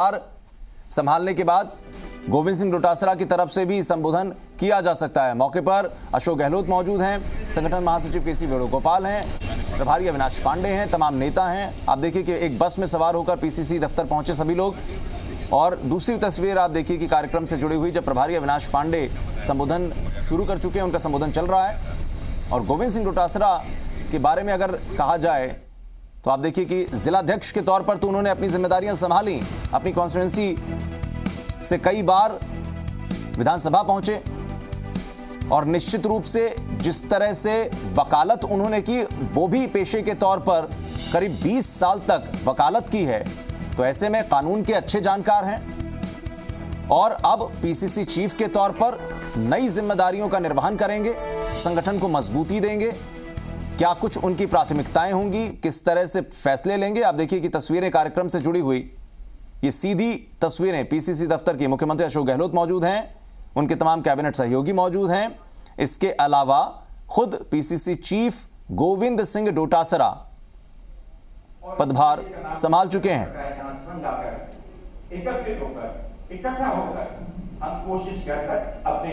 संभालने के बाद गोविंद सिंह डोटासरा की तरफ से भी संबोधन किया जा सकता है। मौके पर अशोक गहलोत मौजूद हैं, संगठन महासचिव केसी वेणुगोपाल हैं, प्रभारी अविनाश पांडे हैं, तमाम नेता हैं। आप देखिए कि एक बस में सवार होकर पीसीसी दफ्तर पहुंचे सभी लोग। और दूसरी तस्वीर आप देखिए कि कार्यक्रम से जुड़ी हुई, जब प्रभारी अविनाश पांडे संबोधन शुरू कर चुके हैं, उनका संबोधन चल रहा है। और गोविंद सिंह डोटासरा के बारे में अगर कहा जाए तो आप देखिए कि जिलाध्यक्ष के तौर पर तो उन्होंने अपनी जिम्मेदारियां संभाली, अपनी कॉन्स्टिट्यूंसी से कई बार विधानसभा पहुंचे और निश्चित रूप से जिस तरह से वकालत उन्होंने की, वो भी पेशे के तौर पर करीब 20 साल तक वकालत की है, तो ऐसे में कानून के अच्छे जानकार हैं। और अब पीसीसी चीफ के तौर पर नई जिम्मेदारियों का निर्वहन करेंगे, संगठन को मजबूती देंगे। क्या कुछ उनकी प्राथमिकताएं होंगी, किस तरह से फैसले लेंगे? आप देखिए कि तस्वीरें कार्यक्रम से जुड़ी हुई, ये सीधी तस्वीरें पीसीसी दफ्तर की। मुख्यमंत्री अशोक गहलोत मौजूद हैं, उनके तमाम कैबिनेट सहयोगी मौजूद हैं। इसके अलावा खुद पीसीसी चीफ गोविंद सिंह डोटासरा पदभार संभाल चुके हैं।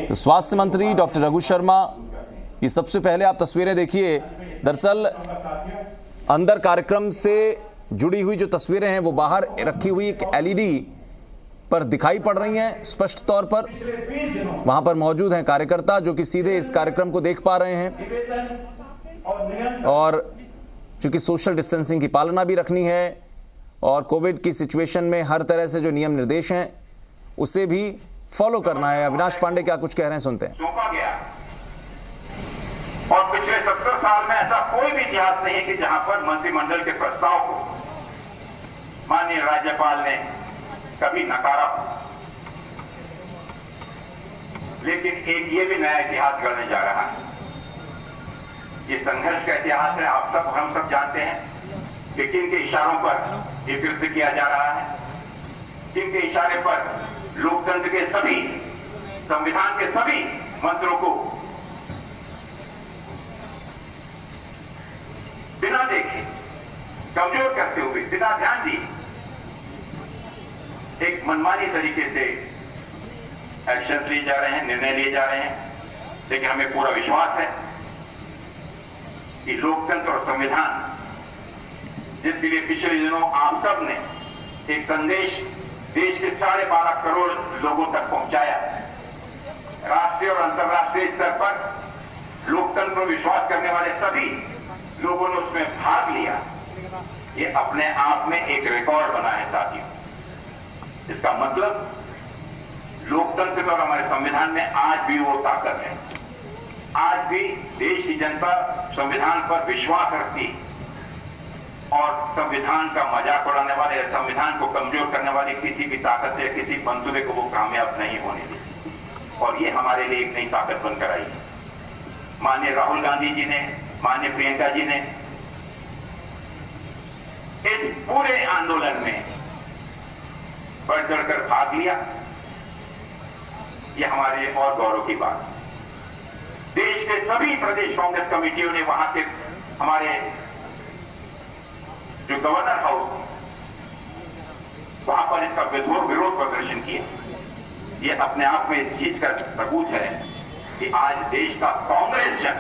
तो स्वास्थ्य मंत्री डॉक्टर रघु शर्मा, ये सबसे पहले आप तस्वीरें देखिए। दरअसल अंदर कार्यक्रम से जुड़ी हुई जो तस्वीरें हैं वो बाहर रखी हुई एक एलईडी पर दिखाई पड़ रही हैं स्पष्ट तौर पर। वहां पर मौजूद हैं कार्यकर्ता जो कि सीधे इस कार्यक्रम को देख पा रहे हैं। और चूंकि सोशल डिस्टेंसिंग की पालना भी रखनी है और कोविड की सिचुएशन में हर तरह से जो नियम निर्देश हैं उसे भी फॉलो करना है। अविनाश पांडे क्या कुछ कह रहे हैं, सुनते हैं। और पिछले 70 साल में ऐसा कोई भी इतिहास नहीं है कि जहां पर मंत्रिमंडल के प्रस्ताव को माननीय राज्यपाल ने कभी नकारा हो। लेकिन एक ये भी नया इतिहास गढ़ने जा रहा है। ये संघर्ष का इतिहास है। आप सब, हम सब जानते हैं कि किन के इशारों पर ये कृत्य किया जा रहा है, किन के इशारे पर लोकतंत्र के सभी, संविधान के सभी मंत्रों को बिना देखे, कमजोर करते हुए, बिना ध्यान दिए एक मनमानी तरीके से एक्शन लिए जा रहे हैं, निर्णय लिए जा रहे हैं। लेकिन हमें पूरा विश्वास है कि लोकतंत्र और संविधान, जिसके लिए पिछले दिनों आप सब ने एक संदेश देश के 12.5 करोड़ लोगों तक पहुंचाया, राष्ट्रीय और अंतर्राष्ट्रीय स्तर पर लोकतंत्र पर विश्वास करने वाले सभी लोगों ने उसमें भाग लिया। ये अपने आप में एक रिकॉर्ड बना है साथियों। इसका मतलब लोकतंत्र में और हमारे संविधान में आज भी वो ताकत है। आज भी देश की जनता संविधान पर विश्वास रखती और संविधान का मजाक उड़ाने वाले, संविधान को कमजोर करने वाली किसी भी ताकत या किसी मंसूबे को वो कामयाब नहीं होने देती। और ये हमारे लिए एक नई ताकत बनकर आई। माननीय राहुल गांधी जी ने, माननीय प्रियंका जी ने इस पूरे आंदोलन में बढ़ चढ़कर भाग लिया। यह हमारे लिए और गौरव की बात। देश के सभी प्रदेश कांग्रेस कमेटियों ने वहां के हमारे जो गवर्नर हाउस, वहां पर इसका विरोध प्रदर्शन किया। यह अपने आप में इस चीज का सबूत है कि आज देश का कांग्रेस जन,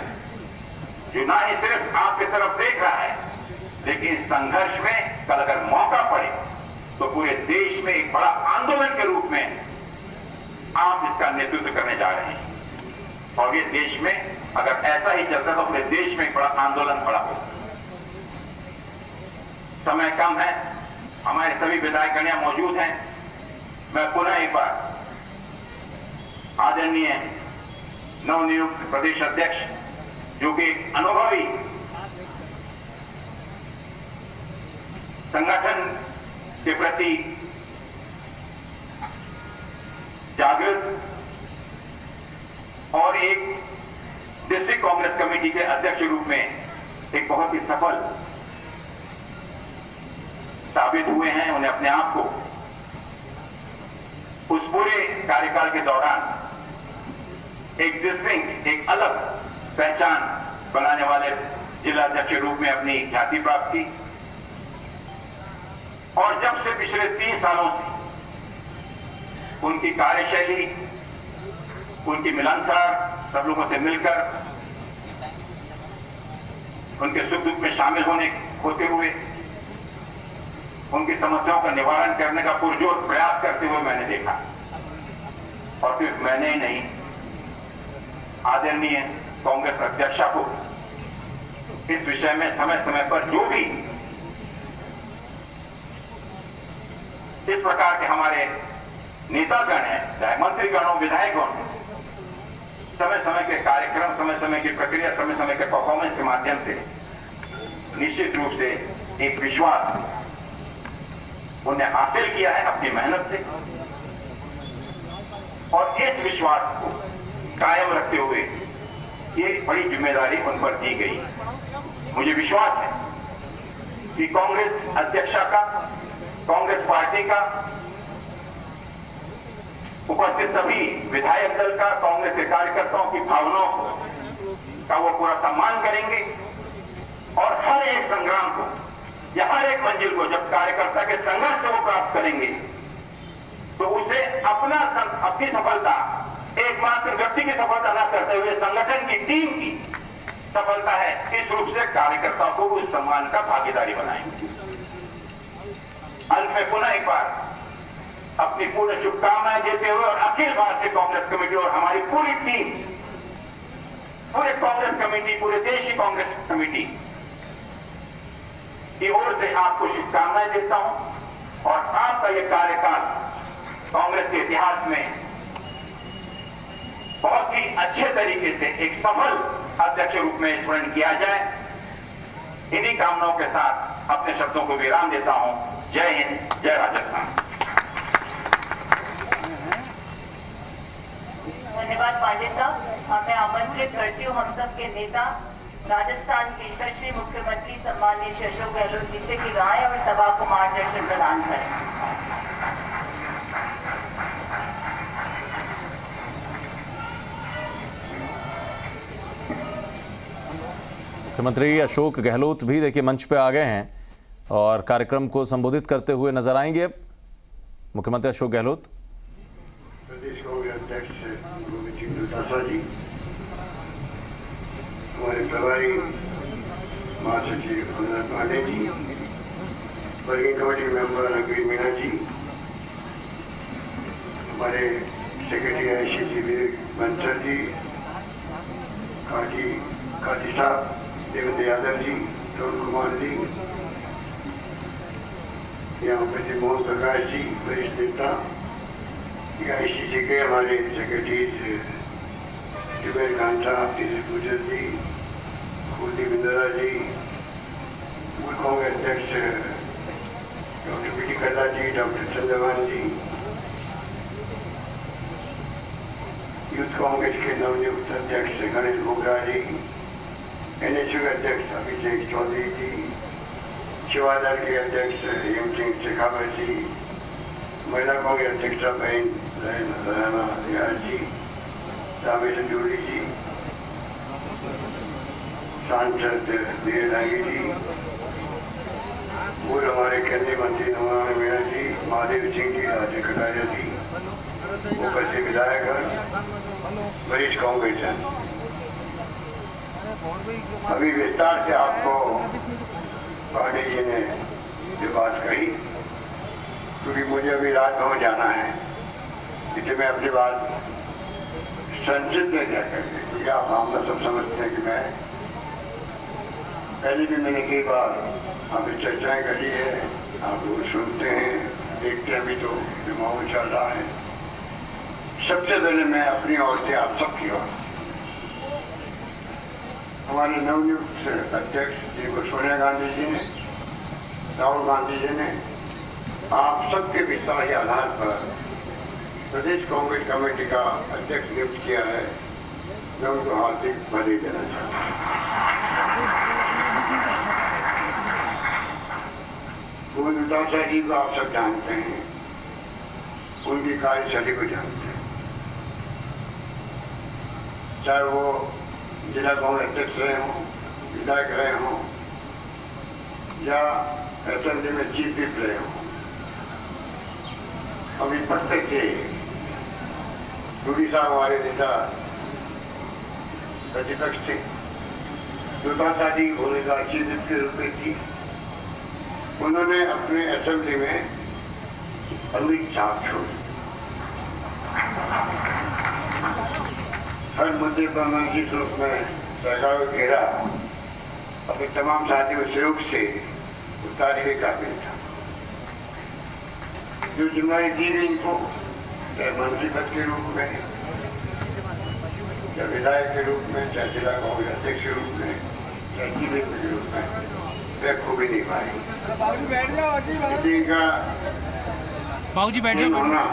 जो ना ही सिर्फ आपकी तरफ देख रहा है, लेकिन संघर्ष में कल अगर मौका पड़े तो पूरे देश में एक बड़ा आंदोलन के रूप में आप इसका नेतृत्व करने जा रहे हैं। और ये देश में अगर ऐसा ही चलता तो पूरे देश में एक बड़ा आंदोलन खड़ा हो। समय कम है, हमारे सभी विधायकगण मौजूद हैं। मैं पुनः एक बार आदरणीय नवनियुक्त प्रदेश अध्यक्ष, जो कि अनुभवी संगठन के प्रति जागृत और एक डिस्ट्रिक्ट कांग्रेस कमेटी के अध्यक्ष के रूप में एक बहुत ही सफल साबित हुए हैं। उन्हें अपने आप को उस पूरे कार्यकाल के दौरान एक डिस्टिंक्ट, एक अलग पहचान बनाने वाले जिला अध्यक्ष के रूप में अपनी ख्याति प्राप्त की। और जब से पिछले 3 सालों से उनकी कार्यशैली, उनकी मिलनसार, सब लोगों से मिलकर उनके सुख दुख में शामिल होते हुए उनकी समस्याओं का निवारण करने का पुरजोर प्रयास करते हुए मैंने देखा। और सिर्फ मैंने ही नहीं, आदरणीय कांग्रेस अध्यक्षा को इस विषय में समय समय पर जो भी इस प्रकार के हमारे नेतागण हैं, चाहे मंत्रीगण हो, विधायकगण, समय समय के कार्यक्रम, समय समय की प्रक्रिया, समय समय के परफॉर्मेंस के माध्यम से निश्चित रूप से एक विश्वास उन्हें हासिल किया है अपनी मेहनत से। और इस विश्वास को कायम रखते हुए ये बड़ी जिम्मेदारी उन पर दी गई। मुझे विश्वास है कि कांग्रेस अध्यक्षा का, कांग्रेस पार्टी का, उपस्थित सभी विधायक दल का, कांग्रेस के कार्यकर्ताओं की भावनाओं का वो पूरा सम्मान करेंगे और हर एक संग्राम को या हर एक मंजिल को जब कार्यकर्ता के संघर्ष से वो प्राप्त करेंगे तो उसे अपनी सफलता एकमात्र व्यक्ति की सफलता न करते हुए संगठन की, टीम की सफलता है। इस रूप से कार्यकर्ताओं को उस सम्मान का भागीदारी बनाएंगे। अंत में पुनः एक बार अपनी पूर्ण शुभकामनाएं देते हुए और अखिल भारतीय कांग्रेस कमेटी और हमारी पूरी टीम, पूरे कांग्रेस कमेटी, पूरे देश की कांग्रेस कमेटी की ओर से आपको शुभकामनाएं देता हूं और आपका यह कार्यकाल कांग्रेस के इतिहास में बहुत ही अच्छे तरीके से एक सफल अध्यक्ष रूप में स्मरण किया जाए। इन्हीं कामनाओं के साथ अपने शब्दों को विराम देता हूं। जय हिंद, जय राजस्थान। धन्यवाद पांडे साहब। अब मैं आमंत्रित करती हूँ हम सब के नेता राजस्थान के यशस्वी मुख्यमंत्री सम्माननीय श्री अशोक गहलोत जी से कि राय और सभा को मार्गदर्शन प्रदान करें। मुख्यमंत्री अशोक गहलोत भी देखिए मंच पे आ गए हैं और कार्यक्रम को संबोधित करते हुए नजर आएंगे। मुख्यमंत्री अशोक गहलोत। प्रदेश कांग्रेस अध्यक्ष गोविंद सिंह डोटासरा जी, हमारे प्रभारी महासचिव Amarnath Pandey ji, working committee member नवीन मीणा जी, हमारे सेक्रेटरी आईसीसी विवेक बंसल जी, काजी साहब, देवेंद्र यादव जी, तरुण कुमार जी, यहाँ पे मोहन प्रकाश जी, वरिष्ठ नेता, आईसीसी के हमारे सेक्रेटरी जुबैर खान साहब, गुजर जी, कुलदीप इंदिरा जी, पूर्व कांग्रेस अध्यक्ष डॉक्टर बी डी कल्ला जी, डॉक्टर चंद्रभान जी, यूथ कांग्रेस के नवनियुक्त अध्यक्ष गणेश बोगरा जी, एनएसयू के अध्यक्ष अभिषेक चौधरी जी, सेवा दल के अध्यक्ष हेम सिंह शेखावत जी, महिला कांग्रेस अध्यक्ष बहन राना जी, रामेश्वर जोड़ी जी, सांसद वीर नागी जी, पूर्व हमारे केंद्रीय मंत्री नमोनारायण मीणा जी, महादेव सिंह जी, राजेश कटारिया जी, उपस्थित विधायक, वरिष्ठ कांग्रेस हैं। अभी विस्तार से आपको पांडे जी ने जो बात कही, क्योंकि मुझे अभी राजभवन जाना है, इसलिए मैं अपनी बात संक्षिप्त में क्या करते, क्योंकि आप हम सब समझते हैं कि मैं पहले भी मैंने कई बार आपकी चर्चाएं करी है, आप लोग सुनते हैं, देखते हैं। अभी तो जो माहौल चल रहा है, सबसे पहले मैं अपनी ओर से आप सबकी ओर, हमारे नवनियुक्त अध्यक्ष जी को सोनिया गांधी जी ने, राहुल गांधी जी ने आप सबके विश्वास के आधार पर प्रदेश कांग्रेस कमेटी का अध्यक्ष नियुक्त किया है। मैं उनको हार्दिक बधाई देना चाहता हूँ। गोविंद डोटासरा जी को आप सब जानते हैं, उनकी कार्यशैली को जानते हैं, चाहे वो जिला कांग्रेस अध्यक्ष रहे हों, विधायक रहे हों या असेंबली में चीफ विप रहे हों। अभी पढ़ते थे रूडी साहब हमारे नेता प्रतिपक्ष थे। दुर्गा शादी की भूमिका चीफ के रूप में थी। उन्होंने अपने असेंबली में अमित छाप छोड़ी। हर मुद्दे पर मैं जिस रूप में सरकार को घेरा, अपने तमाम साथियों के सहयोग से उतारे के काबिल था। जो जिम्मेदारी दी गई इनको, चाहे मंत्री पद के रूप में, चाहे विधायक के रूप में, चाहे जिला कांग्रेस अध्यक्ष के रूप में, चाहे जिले के रूप में, वे खूबी नहीं पाई। होना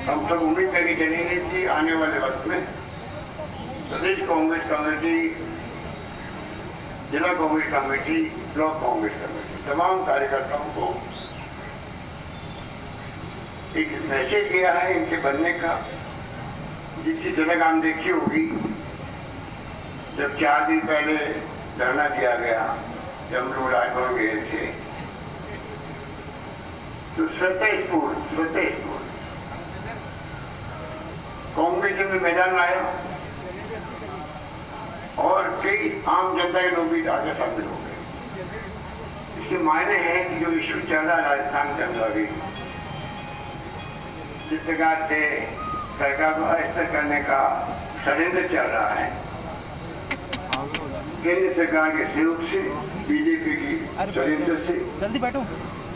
हम सब उम्मीद करके चलेंगे कि आने वाले वक्त में प्रदेश कांग्रेस कमेटी, जिला Congress committee, block Congress committee, तमाम कार्यकर्ताओं को एक मैसेज गया है इनके बनने का, जिसकी जनक आम देखी होगी। जब 4 दिन पहले धरना दिया गया, जब हम लोग राजभवन गए थे, तो स्वतः कांग्रेस में मैदान आया और कई आम जनता के लोग भी आगे शामिल हो गए। इसके मायने हैं कि जो इशू चल रहा है राजस्थान के अंदर भी, जिस प्रकार से सरकार को अस्थिर करने का षड्यंत्र चल रहा है, केंद्र सरकार के सहयोग से, बीजेपी की षड्यंत्र से,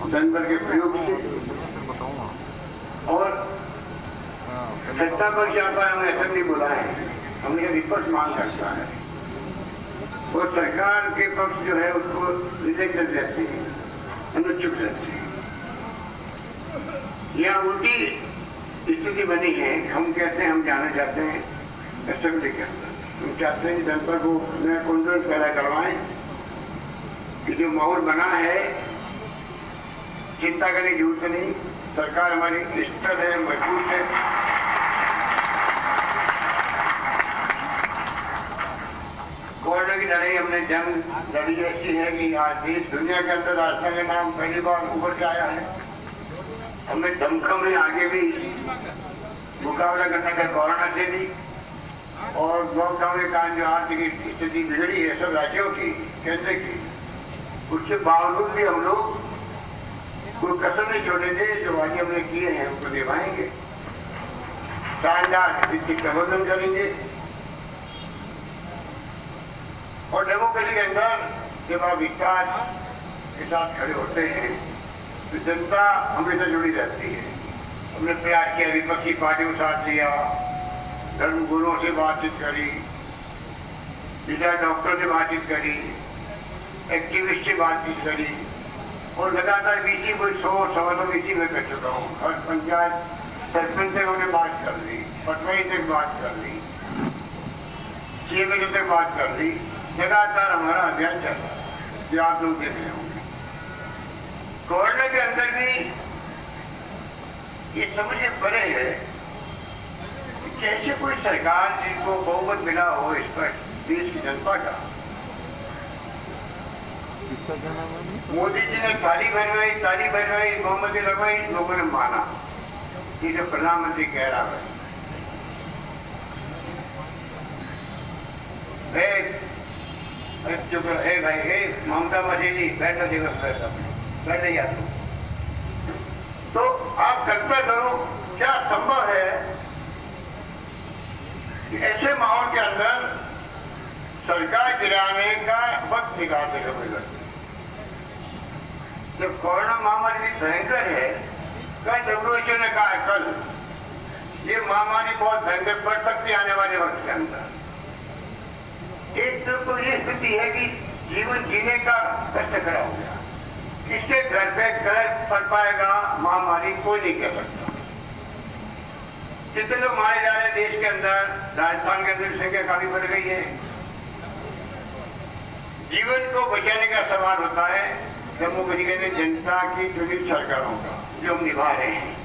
जनबल के प्रयोग से, और सत्ता पर जाता है हमें असेंबली बुलाए, हमें विपक्ष मांग करता है और सरकार के पक्ष जो है उसको रिजेक्ट कर देते हैं, हम चुप रहते हैं। यहाँ उल्टी स्थिति बनी है। हम कहते हैं हम जाना चाहते हैं असेंबली के अंदर, हम चाहते हैं जनता को नया कॉन्फ्रेंस पैदा करवाएं कि जो माहौल बना है, चिंता करने की जरूरत नहीं। सरकार हमारी स्थिर है, मजबूत है। कोरोना की लड़ाई हमने जंग लड़ी ऐसी है कि आज देश दुनिया के अंदर राजस्थान का नाम पहली बार उभर के आया है। हमने दमखम में आगे भी मुकाबला करने का कोरोना से भी, और लॉकडाउन के कारण जो आर्थिक स्थिति बिगड़ी है सब राज्यों की, केंद्र की, उसके बावजूद भी हम लोग कोई कसर नहीं छोड़ेंगे। जो वादे हमने किए हैं उनको निभाएंगे, शानदार वित्तीय प्रबंधन करेंगे। और डेमोक्रेसी के अंदर जब आप विकास के साथ खड़े होते हैं तो जनता हमेशा जुड़ी रहती है। हमने प्रयास किया, विपक्षी पार्टियों के साथ लिया, धर्म गुरुओं से बातचीत करी, डॉक्टर से बातचीत करी, एक्टिविस्ट से बातचीत करी, और लगातार बीसी कोई 100-125 बीसी में कर चुका हूँ। हर पंचायत सरपंच से उन्होंने बात कर ली, पटवारी से बात कर ली, सीएमए से बात कर ली। लगातार हमारा अभियान चल रहा है, जो आप लोग देख रहे होंगे। कोरोना के अंदर भी ये समझे पड़े है कि कैसे कोई सरकार जिनको बहुमत मिला हो इस पर देश की जनता का, मोदी जी ने ताली बजवाई, मोहम्मदी लगवाई, लोगों ने माना कि जो प्रधानमंत्री कह रहा है। चुप भाई, ममता बनर्जी बैठो, बैठ जाइए। तो आप कल्पना करो क्या संभव है कि ऐसे माहौल के अंदर सरकार गिराने का वक्त निकालने का मिला। जब कोरोना महामारी भी भयंकर है, कल WHO ने कहा कल ये महामारी बहुत भयंकर पड़ सकती है आने वाले वक्त के अंदर। एक तो ये स्थिति है कि जीवन जीने का कष्ट खड़ा हो गया, किसके घर पे घर पड़ पाएगा महामारी कोई नहीं कह सकता। जितने लोग मारे जा रहे हैं देश के अंदर, राजस्थान के अंदर संख्या काफी बढ़ गई है। जीवन को बचाने का सवाल होता है जम्मू कश्मीर में जनता की चुनित सरकारों का, जो हम निभा रहे हैं।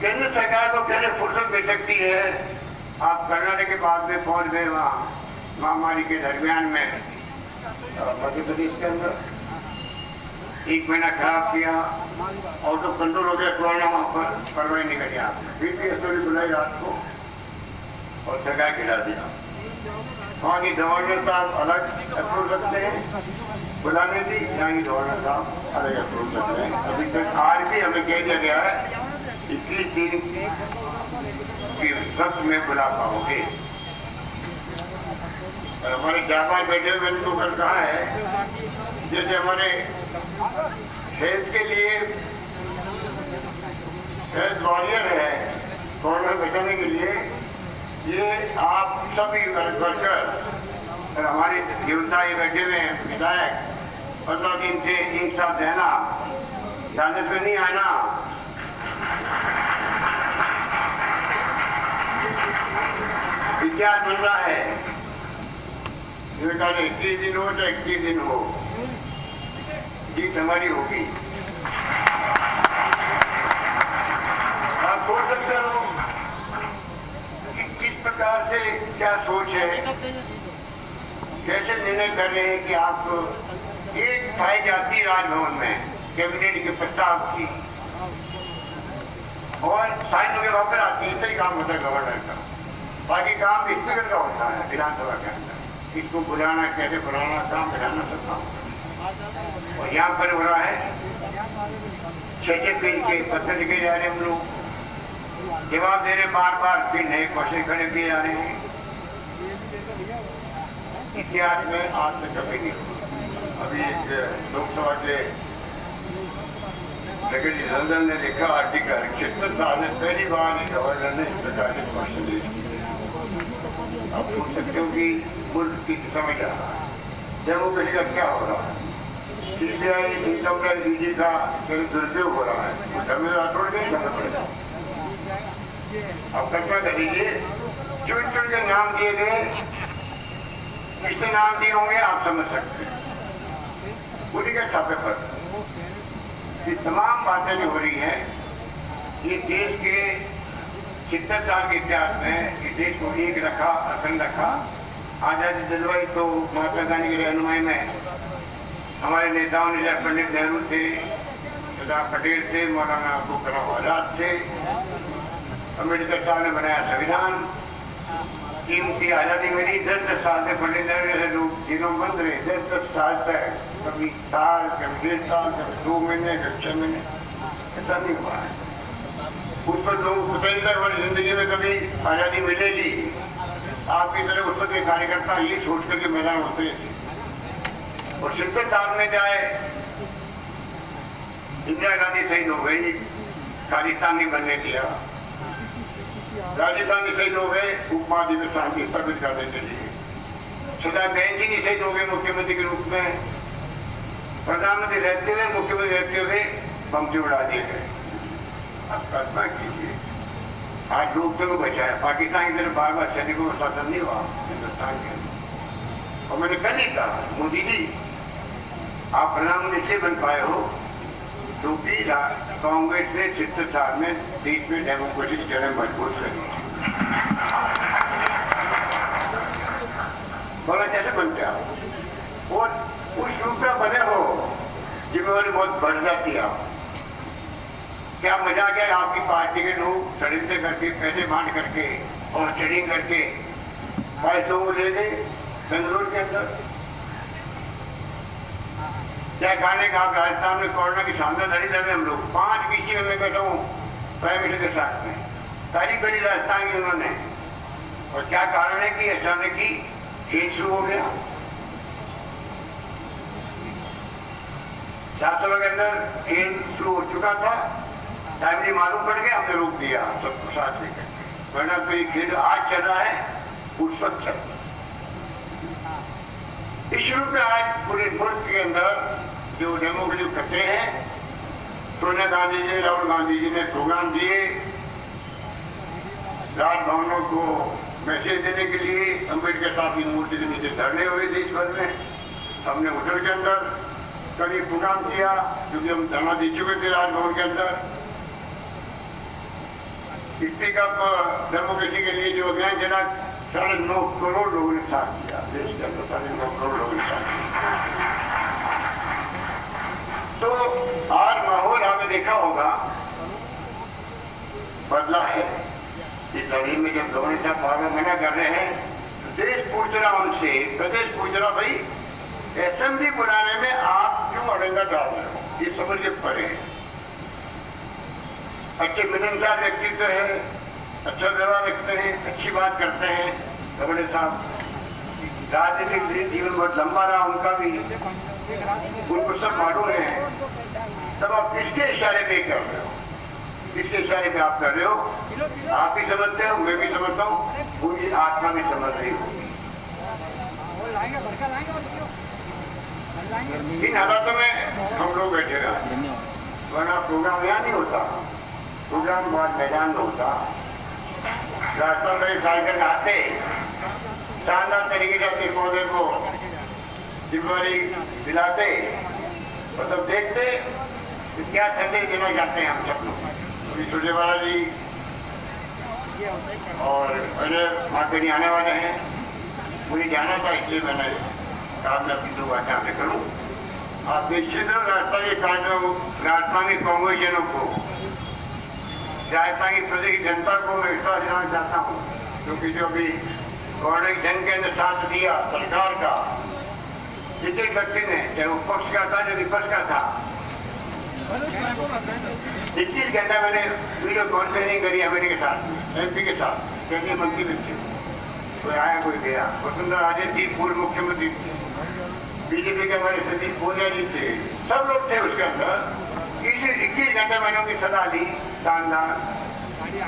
केंद्र सरकार को पहले फुर्सत मिल सकती है। आप कर्नाटक के बाद में पहुंच गए वहां महामारी के दरमियान में मध्य प्रदेश के अंदर, 1 महीना खराब किया और तो कंट्रोल हो गया कोरोना, वहां पर कार्रवाई नहीं करी आपने, फिर भी एसओडी बुलाई रात को और जगह गिरा दिया। वहाँ की गवर्नर साहब अलग अप्रूव रखते हैं बुलाने दी, यहाँ की गवर्नर साहब अलग अप्रूव रखते हैं। अभी तक आज भी हमें कह दिया गया है 21 दिन की सब में बुला पाओगे। हमारे जापान बैठे हुए मैंने तो कल कहा है, जैसे हमारे हेल्थ के लिए हेल्थ वॉरियर है कोरोना बचाने के लिए, ये आप सभी वर्कर और हमारे देवता ये बैठे हुए हैं विधायक 15 दिन से एक साथ रहना, जाने से नहीं आना, इतिहास बन रहा है। 21 दिन हो तो 21 दिन हो, जीत हमारी होगी। आप सोच सकते हो कि किस प्रकार से क्या सोच है, कैसे निर्णय कर रहे हैं कि आप एक स्थायी जाती राजभवन में कैबिनेट के प्रस्ताव की और साइन होकर वापस आती है, सही काम होता है गवर्नर का, बाकी काम स्पीकर का होता है विधानसभा के अंदर। इसको बुलाना, कैसे बुलाना, काम बुलाना सब काम। और यहाँ पर हो रहा है 6 पेज के पत्र लिखे जा रहे हैं, हम लोग जवाब दे रहे बार बार, फिर नए क्वेश्चन खड़े किए जा रहे हैं। इतिहास में आज तक कभी नहीं। अभी एक लोकसभा के सेक्रेटरी जनरल ने लिखा आर्टिकल 76 साल में पहली बार गवर्नर ने इस प्रकार के क्वेश्चन रेज किए। आप सोच सकते हो कि मुल्क की समझ आ रहा है, जम्मू कश्मीर क्या हो रहा है, सीबीआई इनकम टैक्स डीजी का दुरुपयोग हो रहा है, धर्मेंद्र राठौड़ नहीं करना पड़ेगा। अब कल्पना कर लीजिए, चुन चुन के नाम दिए गए, किसने नाम दिए होंगे आप समझ सकते हैं। उन्हीं के छापे पर ये तमाम बातें जो हो रही हैं, ये देश के 70 साल के इतिहास में इस देश को एक रखा, अखंड रखा। आजादी दिलवाई तो महात्मा गांधी की रहनुमाई में हमारे नेताओं ने, जैसे पंडित नेहरू थे, सरदार पटेल थे, मौलाना अबुल कलाम आजाद थे, अम्बेडकर साहब ने बनाया संविधान, कीमती आजादी मिली। 10-10 साल से पंडित नेहरू जैसे लोग दिनों बंद रहे, 10-10 साल तक, कभी साल, कभी 1.5 साल, कभी 2 महीने, कभी 6 महीने, ऐसा नहीं हुआ है। उस पर लोग सोचेंगे हमारी जिंदगी में कभी आजादी मिलेगी। आपकी तरह उस वक्त के कार्यकर्ता ये सोच करके मैदान होते थे। और 70 साल में जाए, इंदिरा गांधी शहीद हो गई, खालिस्तान नहीं बनने दिया, राजस्थान के शहीद हो गए, उप महाद्वीप शांति स्थापित करने के लिए, सरदार बहन जी शहीद हो गए मुख्यमंत्री के रूप में, प्रधानमंत्री रहते हुए, मुख्यमंत्री रहते हुए बम से उड़ा दिए गए। आप कल्पना कीजिए, आज लोग को बचाया, पाकिस्तान की तरफ बार बार सैनिकों का शासन नहीं हुआ हिंदुस्तान के। और मैंने कल ही कहा, मोदी जी आप प्रधानमंत्री से बन पाए हो क्योंकि कांग्रेस ने 70 साल में देश में डेमोक्रेसी की जड़ें मजबूत करी। बोला कैसे बनते आप, और उस रूप में बने हो जिम्मेवारी बहुत बढ़ जाती है। आप क्या मजा गया, आपकी पार्टी के लोग षड्यंत्र करके, पैसे बांट करके और ट्रेडिंग करके पैसों को ले गए बेंगलुरु के अंदर। क्या खाने का, आप राजस्थान में कोरोना की शानदार लड़ी लड़े हम लोग, 5 बीसी में मैं बैठा हूँ प्राइम मिनिस्टर के साथ में, तारीफ करी राजस्थान की उन्होंने। और क्या कारण है कि अचानक ही खेल शुरू हो गया। 400 के अंदर खेल शुरू हो चुका था, टाइमली मालूम पड़ गया, हमने रोक दिया सबको साथ लेकर, वरना तो ये खेल आज चल रहा है, उस वक्त चल रहा है। इस रूप में आज पूरे मुल्क के अंदर जो डेमोक्रेसी खतरे हैं, सोनिया गांधी जी, राहुल गांधी जी ने प्रोग्राम दिए राजभवनों को मैसेज देने के लिए। अम्बेडकर साहब की मूर्ति के नीचे धरने हुए देश भर में। हमने होटल के अंदर कभी प्रोग्राम किया क्योंकि हम धरना दे चुके थे राजभवन के अंदर। स्पीक अप डेमोक्रेसी के लिए जो अभियान चला, 9.5 करोड़ लोगों ने साथ दिया, देश के अंदर 9.5 करोड़ लोगों ने साथ दिया। तो आज माहौल आपने देखा होगा बदला है। इस लड़ाई में जब गवर्नर साहब बार मना कर रहे हैं, देश पूछ रहा उनसे, प्रदेश पूछ रहा भाई असेंबली बुलाने में आप क्यों अड़ंगा डाल रहे हो, ये समझ के परे है। अच्छे मिलनसार व्यक्तित्व है, अच्छा व्यवहार रखते हैं, अच्छी बात करते हैं गवर्नर साहब। राजनीतिक जीवन बहुत लंबा रहा उनका भी, उनको सब मालूम है। तब आप किसके इशारे पे कर रहे हो, किसके इशारे पे आप कर रहे हो? आप भी समझते हो, मैं भी समझता हूँ, पूरी आत्मा भी समझ रही होगी। इन हालातों में हम लोग बैठे रहे, वरना प्रोग्राम यहाँ नहीं होता, प्रोग्राम बहुत मैदान में होता। रास्ता में साइकिल आते शानदार तरीके से अपने पौधे को जिम्मेवारी दिलाते और तब देखते कि क्या संदेश देना चाहते हैं हम सब लोग। सुरजेवाला जी और अजय माधुरी आने वाले हैं, मुझे जाना था इसलिए मैंने कहा मैं अपनी 2 बातें आपसे करूँ। आप निश्चित राजस्थानी कांग्रेसियों को, राजस्थान की प्रदेश की जनता को मैं विश्वास दिलाना चाहता हूँ, क्योंकि जो अभी गवर्नर जन के अंदर साथ दिया सरकार का, जिस व्यक्ति ने, चाहे वो पक्ष का था, जो विपक्ष का था, 21 घंटा मैंने वीडियो कॉन्फ्रेंसिंग करी अमेरिका के साथ, एमपी के साथ, केंद्रीय मंत्री भी थे, कोई आया कोई गया। वसुंधरा राजे थी, पूर्व मुख्यमंत्री थे, बीजेपी के हमारे सतीश पूनिया जी थे, सब लोग थे उसके अंदर। 21 घंटे मैंने उनकी सलाह दी शानदार,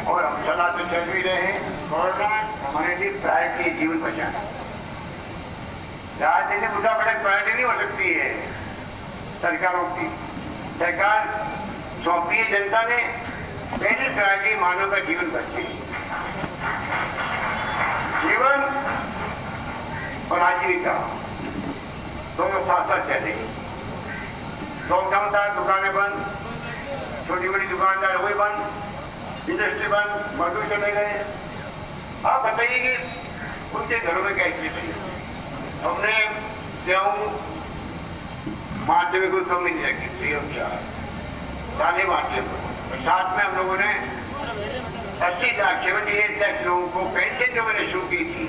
और हम सलाह तो चल भी रहे हैं। कोरोना हमारे लिए प्रायोरिटी जीवन बचाना, राजनीति मुद्दा बड़े प्रायोरिटी नहीं हो सकती है सरकारों की। सरकार सौंपी है जनता ने, पहली प्रायोरिटी मानव का जीवन बचे, जीवन और आजीविका दोनों साथ साथ चले। लॉकडाउन था, दुकानें बंद, छोटी बड़ी दुकानदार हुए बंद, इंडस्ट्री बंद, मजदूर चले गए। आप बताइए कि उनके घरों में क्या स्थिति है? हमने गेहूं माध्यमिक को कम नहीं रखी थी, अब क्या साले माध्यमिक, साथ में हम लोगों ने 80 लाख 78 लाख लोगों को पेंशन जो मैंने शुरू की थी,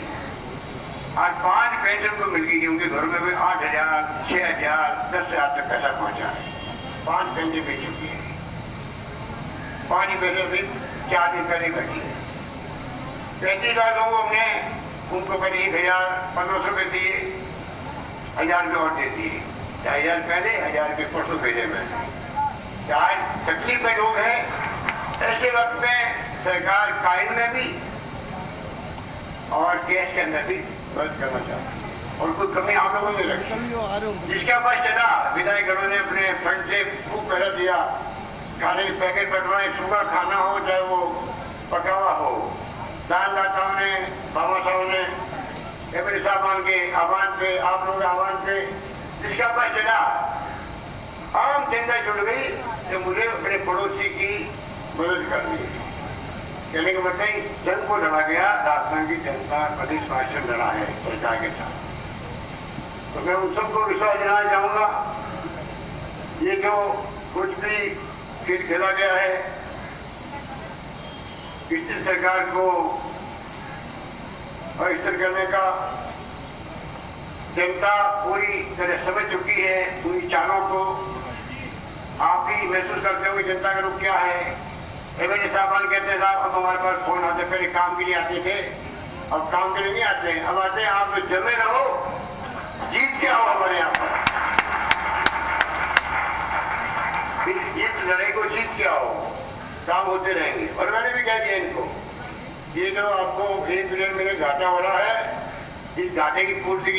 आज 5 पेंशन को मिल गई। उनके घरों में भी 8,000, 6,000, 10,000 तक पैसा पहुंचा है। 5 पेंशन मिल चुकी है, 5 पैसे भी 4 दिन पहले घटी है। 35 लाख लोगों हमने उनको पहले 1,000 1,500 रुपये दिए, 1,000 रुपये और दे दिए, 1,000 पहले 1,000 रुपये परसों भेजे में। आज तकलीफ में लोग हैं, ऐसे वक्त में सरकार कायन में भी और केस के अंदर भी बंद करना चाहती है, और कोई कमी आप लोगों ने रखी। जिसका पास चला, विधायकगणों ने अपने फंड से खूब पैसा दिया, खाने के पैकेट बंटवाए, सूखा खाना हो चाहे वो पका हुआ हो, दान दाताओं ने, बाबा साहब ने, एमएलए साहबान के आह्वान पे, आप लोगों के आह्वान पे, जिसका पास चला आम जनता जुड़ गई तो मुझे अपने पड़ोसी की मदद करनी है। कहने का मतलब जंग को लड़ा गया, राजस्थान की जनता प्रदेश भाषण लड़ा है सरकार के साथ। तो मैं उन सबको विश्वास दिलाना चाहूंगा, ये जो कुछ भी खेल खेला गया है, इस सरकार को अस्थिर करने का जनता पूरी तरह समझ चुकी है। पूरी चालों को आप भी महसूस करते हो कि जनता का रुख क्या है। एमएलए साहबान कहते हैं साहब अब हमारे पास फोन आते, पहले काम के लिए आते थे, अब काम के लिए नहीं आते हैं, अब आते हैं आप जमे रहो, जीत क्या हो हमारे यहाँ पर, इस लड़ाई को जीत क्या हो, काम होते रहेंगे। और मैंने भी कह दिया इनको, ये जो आपको 1 बिलियन मेरे घाटा हो रहा है, इस घाटे की पूर्ति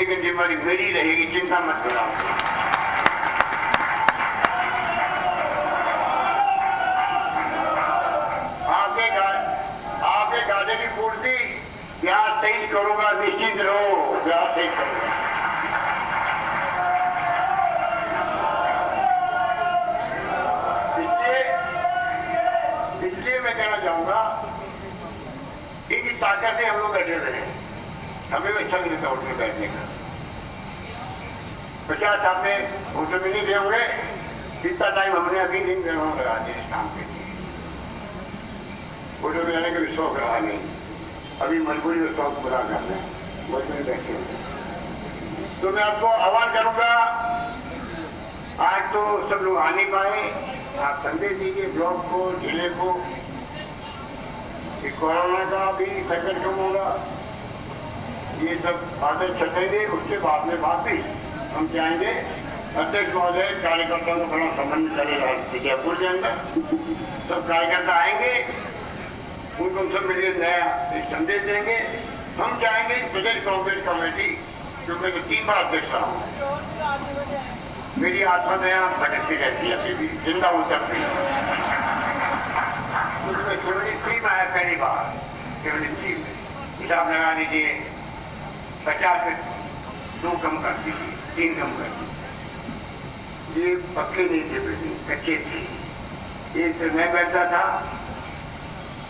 की जिम्मेदारी मेरी रहेगी, चिंता मत करो। आपके घाटे की पूर्ति ब्याज सही करूंगा, निश्चित रहो, ब्याज सही करूंगा। इसलिए मैं कहना चाहूंगा कि ताकत से हम लोग बैठे रहे, हमें अच्छा नहीं था उठने बैठने का। 50 आपने होटल में नहीं दिए होंगे, इतना टाइम हमने अभी नहीं लगा दिया इस काम के लिए। होटल में जाने का भी शौक रहा नहीं, अभी मजबूरी में शौक पूरा कर रहे हैं, मजबूरी बैठे हुए। तो मैं आपको आह्वान करूंगा, आज तो सब लोग आ नहीं पाए, आप संदेश दीजिए ब्लॉक को, जिले को, कि कोरोना का भी संकट कम होगा, ये सब आदत छटेंगे, उसके बाद में वापिस हम चाहेंगे अध्यक्ष महोदय कार्यकर्ताओं को थोड़ा संबंध करेगा जयपुर के अंदर, सब कार्यकर्ता आएंगे, उनको सब मिलकर नया एक संदेश देंगे। हम चाहेंगे प्रदेश कांग्रेस कमेटी, जो मैं 3 बार अध्यक्ष रहा हूँ, मेरी आत्मा दया भटकती रहती है, अभी भी जिंदा हो सकती है। उसमें केवल 3 आया पहली बार, केवल 3 हिसाब लगा लीजिए, 50 से 2 कम कर दीजिए, 3 कम कर दीजिए। ये पक्के नहीं थे, बिल्डिंग कच्चे थे। ये तो मैं बैठता था,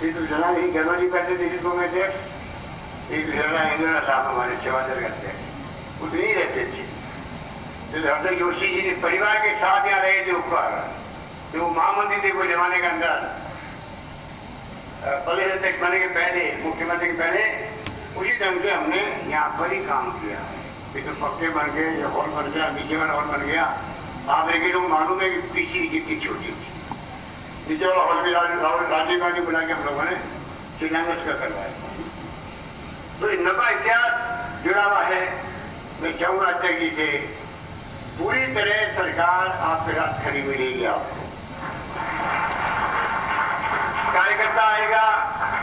ये तो जना ही घरों नहीं बैठते थे जिसको मैं थे, एक झरना इंदिरा साहब हमारे चवादर करते हैं, उतने ही रहते थे। हरदर जोशी जी ने परिवार के साथ यहाँ रहे थे ऊपर, जो महामंत्री थे वो जमाने के अंदर, प्रदेश अध्यक्ष बनने के पहले, मुख्यमंत्री के पहले, उसी ढंग से हमने यहाँ पर ही काम किया। ये तो पक्के बन गए, या हॉल बन गया, नीचे वाला हॉल बन गया। आप लेकिन लोग मालूम है कि पीछे जितनी छोटी थी, नीचे वाला हॉल भी राजीव गांधी बुला के हम लोगों ने शिलान्यास का करवाया। तो इन लंबा इतिहास जुड़ा हुआ है। मैं चाहूंगा अध्यक्ष जी से पूरी तरह सरकार आपके साथ खड़ी मिलेगी। आपको कार्यकर्ता आएगा,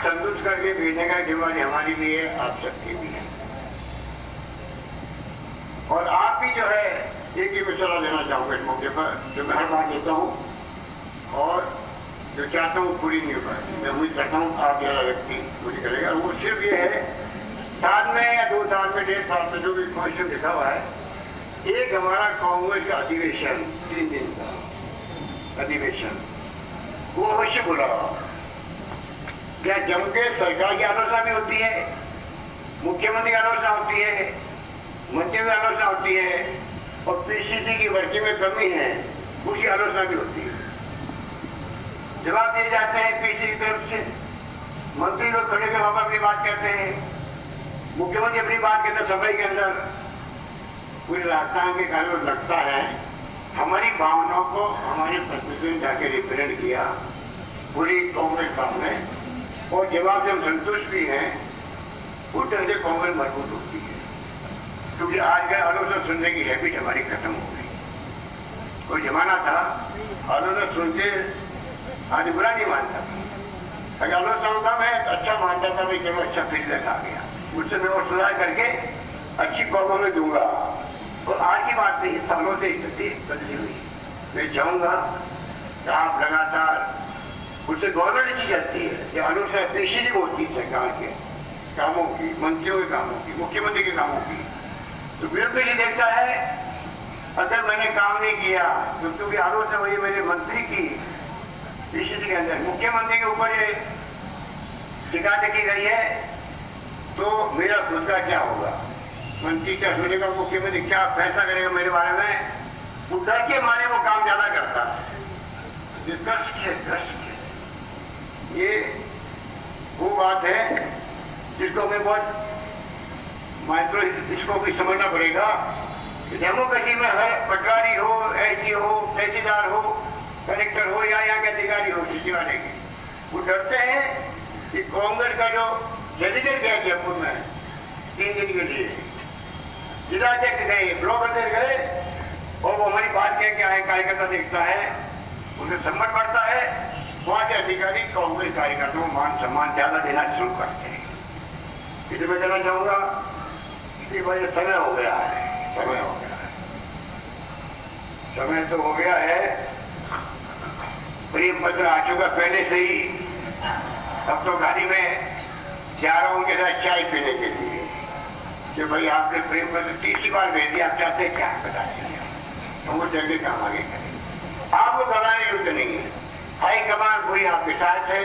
संतुष्ट करके भेजने का जिम्मेदारी हमारी भी है, आप सबकी भी है। और आप भी जो है एक ही मसला देना चाहूंगा इस मौके पर, जो मैं हर बार देता हूँ और जो चाहता हूँ पूरी नहीं हो पाती। मैं उम्मीद करता हूँ आप जरा व्यक्ति पूरी करेगा। वो सिर्फ ये है, साल में या 2 साल में, 1.5 साल में जो भी क्वेश्चन लिखा हुआ है, एक हमारा कांग्रेस का अधिवेशन 3 दिन का अधिवेशन, वो अवश्य बुला। क्या जम के सरकार की आलोचना भी होती है, मुख्यमंत्री की आलोचना होती है, मंत्री की आलोचना होती है, और पीसीसी की वर्किंग में कमी है, उसकी आलोचना भी होती है। जवाब दिए जाते हैं पीसीसी की तरफ से, मंत्री लोग खड़े के वहां अपनी बात कहते हैं, मुख्यमंत्री अपनी बात कहते हैं सभा के अंदर। पूरी राजस्थान के कारण लगता है हमारी भावनाओं को हमारे प्रतिनिधियों ने जाके रिप्रेजेंट किया पूरी कांग्रेस सामने, और जवाब से हम संतुष्ट भी हैं। उस तरह से कांग्रेस मजबूत होती है, क्योंकि आज का आलोचना सुनने की हैबिट हमारी खत्म हो गई। कोई जमाना था आलोचना सुनते आज बुरा नहीं मानता था, अगर आलोचना का मैं अच्छा मानता था, मैं चलो अच्छा फीडबैक आ गया, उससे मैं वो सुधार करके अच्छी कौमों में दूंगा। और आज की बात नहीं, सालों से स्थिति बदली हुई। मैं चाहूंगा कि आप लगातार उससे गवर्नमेंट की जाती है, ये आलोचना पेशी नहीं होती सरकार के कामों की, मंत्रियों के कामों की, मुख्यमंत्री के कामों की। तो विरोधी ये देखता है अगर मैंने काम नहीं किया, तो क्योंकि आलोचना हुई मेरे मंत्री की पीसीसी के अंदर, मुख्यमंत्री के ऊपर ये शिकायत की गई है, तो मेरा खुद का क्या होगा, मंत्री क्या सुनेगा, मुख्यमंत्री क्या फैसला करेगा मेरे बारे में, वो डर के मारे वो काम ज्यादा करता है। ये वो बात है जिसको मैं बहुत माइक्रो, इसको भी समझना पड़ेगा। डेमोक्रेसी में हर पटवारी हो, एसडी हो, तहसीलदार हो, कलेक्टर हो या यहाँ के अधिकारी हो, किसी वाले के, वो डरते हैं कि कांग्रेस का जो डेलीगेट गया जयपुर में 3 दिन के लिए, जिलाध्यक्ष गए, ब्लॉक अध्यक्ष गए, और वो हमारी बात कह के आए, कार्यकर्ता देखता है, उसे सम्मान बढ़ता है, वहां के अधिकारी कांग्रेस कार्यकर्ताओं को मान सम्मान ज्यादा देना शुरू करते हैं। इसलिए मैं कहना चाहूंगा कि भाई समय हो गया है, समय हो गया है, समय तो हो गया है। प्रेम पत्र आ चुका पहले से ही, अब तो गाड़ी में जा रहा हूँ उनके साथ चाय पीने के लिए कि भाई आपने प्रेम पत्र 30 बार भेज दिया, आप चाहते हैं क्या बता दीजिए, तो वो जल्दी काम आगे करें। आपको घबराने की जरूरत नहीं है, हाईकमान पूरी आपके साथ है।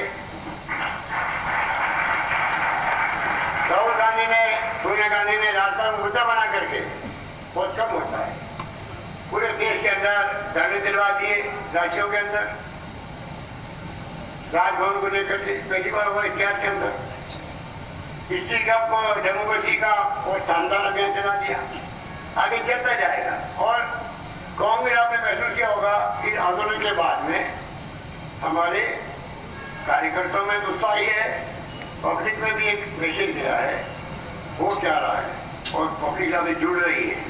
राहुल गांधी ने, सोनिया गांधी ने राजस्थान मुद्दा बना करके बहुत कम होता है, के अंदर धरने दिलवा दिए राज्यों के अंदर, राजभवन को लेकर पहली बार हुआ इतिहास के अंदर। हिस्ट्री कप को डेमोक्रेसी का और शानदार अभियान चला दिया, आगे चलता जाएगा। और कांग्रेस आपने महसूस किया होगा कि आंदोलन के बाद में हमारे कार्यकर्ताओं में उत्साह ही है, पब्लिक में भी एक मैसेज गया है, वोट जा रहा है और पब्लिक आपसे जुड़ रही है।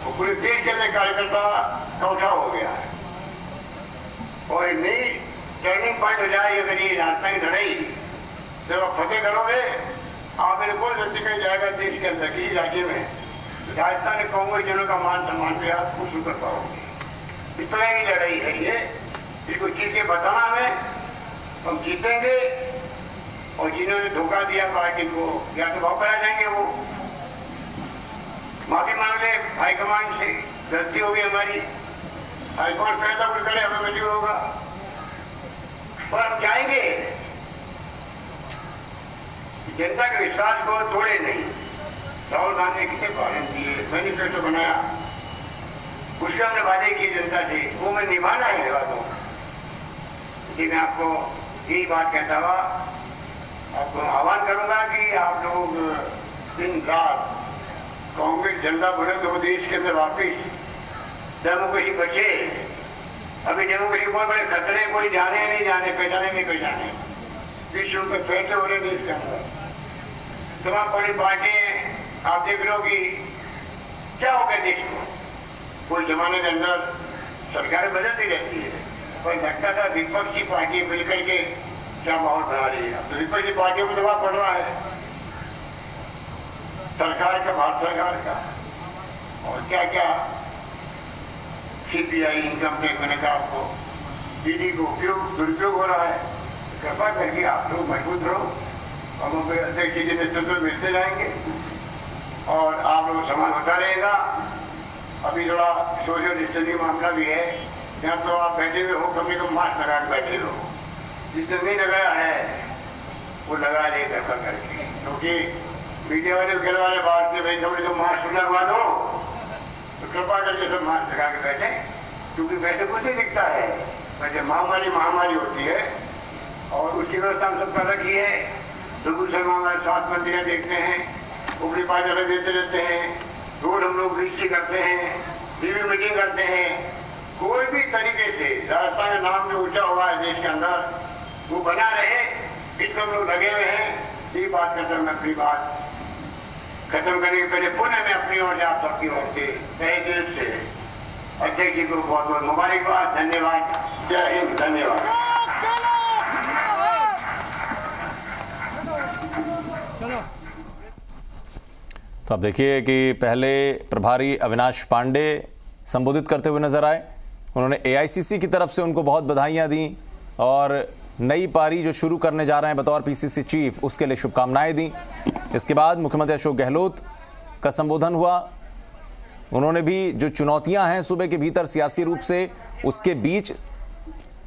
तो पूरे देश के अंदर कार्यकर्ता चौथा हो गया है और नई टर्निंग पॉइंट हो जाए अगर ये राजस्थान की लड़ाई जब आप फतेह करोगे, आप बिल्कुल व्यक्ति कहीं जाएगा देश के अंदर किसी राज्य में, राजस्थान के कांग्रेस जनों का मान सम्मान पे आप खुश कर पाओगे। इस तरह की लड़ाई है ये, इसको जीत के बताना हमें, हम जीतेंगे। और जिन्होंने धोखा दिया पार्टी को या तो वापस आ जाएंगे, वो माफी मांग ले हाईकमांड से, गलती होगी हमारी, हाईकमांड फैसला कुछ करे, हमें मंजूर होगा, पर हम चाहेंगे जनता के विश्वास को तोड़े नहीं। राहुल गांधी ने किसे पालन दिए, मैनिफेस्टो बनाया, उसके हमने वादे किए जनता से, वो मैं निभाना है वादों। जी मैं आपको यही बात कहता हुआ आपको आह्वान करूंगा कि आप लोग दिन रात कांग्रेस झंडा बुलंद हो देश के अंदर वापिस, डेमोक्रेसी बचे। अभी डेमोक्रेसी बहुत बड़े खतरे, कोई जाने नहीं जाने, पहचाने नहीं पहचाने, विश्व में फैसले हो रहे देश के अंदर। तमाम बड़ी पार्टियां आप देख लो कि क्या हो गया देश को, कोई जमाने के अंदर सरकारें बदलती रहती है, पर लगता था विपक्षी पार्टी मिलकर के क्या माहौल बना रही है। तो विपक्षी पार्टियों को दबाव पड़ रहा है सरकार का, भारत सरकार का, और क्या क्या सीपीआई, इनकम टैक्स, मैंने कहा आपको ईडी को दुरुपयोग हो रहा है। कृपा करके आप लोग मजबूत रहो, हम अध्यक्ष जी के नेतृत्व मिलते जाएंगे और आप लोगों को सम्मान होता रहेगा। अभी थोड़ा सोशल डिस्टेंसिंग मामला भी है, यहाँ तो आप बैठे हुए हो, कभी कभी मास्क लगा के बैठे हो, जिसने नहीं लगाया है वो लगा ले कृपा करके, क्योंकि मीडिया वाले खेल वाले बात से भाई थोड़ी तो मास्क लगवा दो, तो कृपा करके सब मास्क लगा के बैठे, क्योंकि वैसे कुछ नहीं दिखता है, वैसे महामारी होती है और उसकी व्यवस्था हम सब कर रखी है। बेगूसराय हमारे स्वास्थ्य मंत्री देखते हैं, ऊपरी पार्टी देते रहते हैं, रोड हम लोग रिश्ती करते हैं, टीवी मीटिंग करते हैं, कोई भी तरीके से राजस्थान का नाम जो ऊंचा हुआ है देश के अंदर वो बना रहे, इसमें हम लोग लगे हुए हैं। ये बात करते मैं अपनी बात खत्म करने के पहले पुनः मैं अपनी ओर से आप सबकी ओर से तहे दिल से अध्यक्ष जी को बहुत बहुत मुबारकबाद, धन्यवाद, जय हिंद, धन्यवाद। तो आप देखिए कि पहले प्रभारी अविनाश पांडे संबोधित करते हुए नजर आए, उन्होंने एआईसीसी की तरफ से उनको बहुत बधाइयां दी और नई पारी जो शुरू करने जा रहे हैं बतौर पीसीसी चीफ उसके लिए शुभकामनाएं दी। इसके बाद मुख्यमंत्री अशोक गहलोत का संबोधन हुआ, उन्होंने भी जो चुनौतियां हैं सूबे के भीतर सियासी रूप से, उसके बीच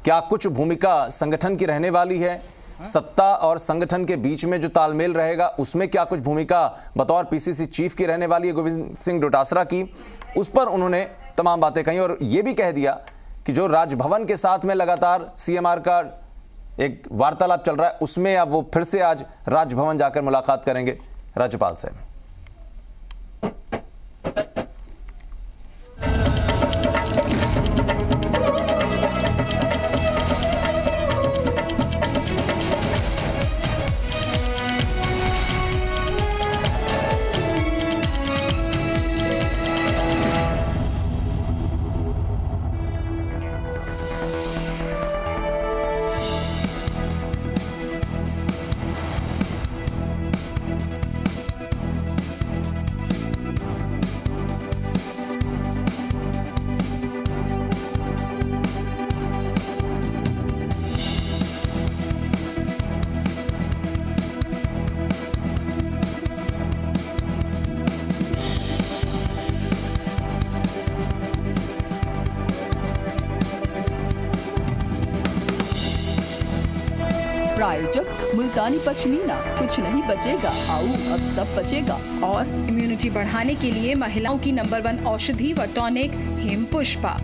क्या कुछ भूमिका संगठन की रहने वाली है, सत्ता और संगठन के बीच में जो तालमेल रहेगा उसमें क्या कुछ भूमिका बतौर पीसीसी चीफ की रहने वाली है गोविंद सिंह डोटासरा की, उस पर उन्होंने तमाम बातें कही और यह भी कह दिया कि जो राजभवन के साथ में लगातार सीएमआर का एक वार्तालाप चल रहा है उसमें अब वो फिर से आज राजभवन जाकर मुलाकात करेंगे राज्यपाल से। प्रायोजक मुल्तानी पश्मीना, कुछ नहीं बचेगा, आओ अब सब बचेगा। और इम्यूनिटी बढ़ाने के लिए महिलाओं की नंबर 1 औषधि व टॉनिक हिमपुष्पा।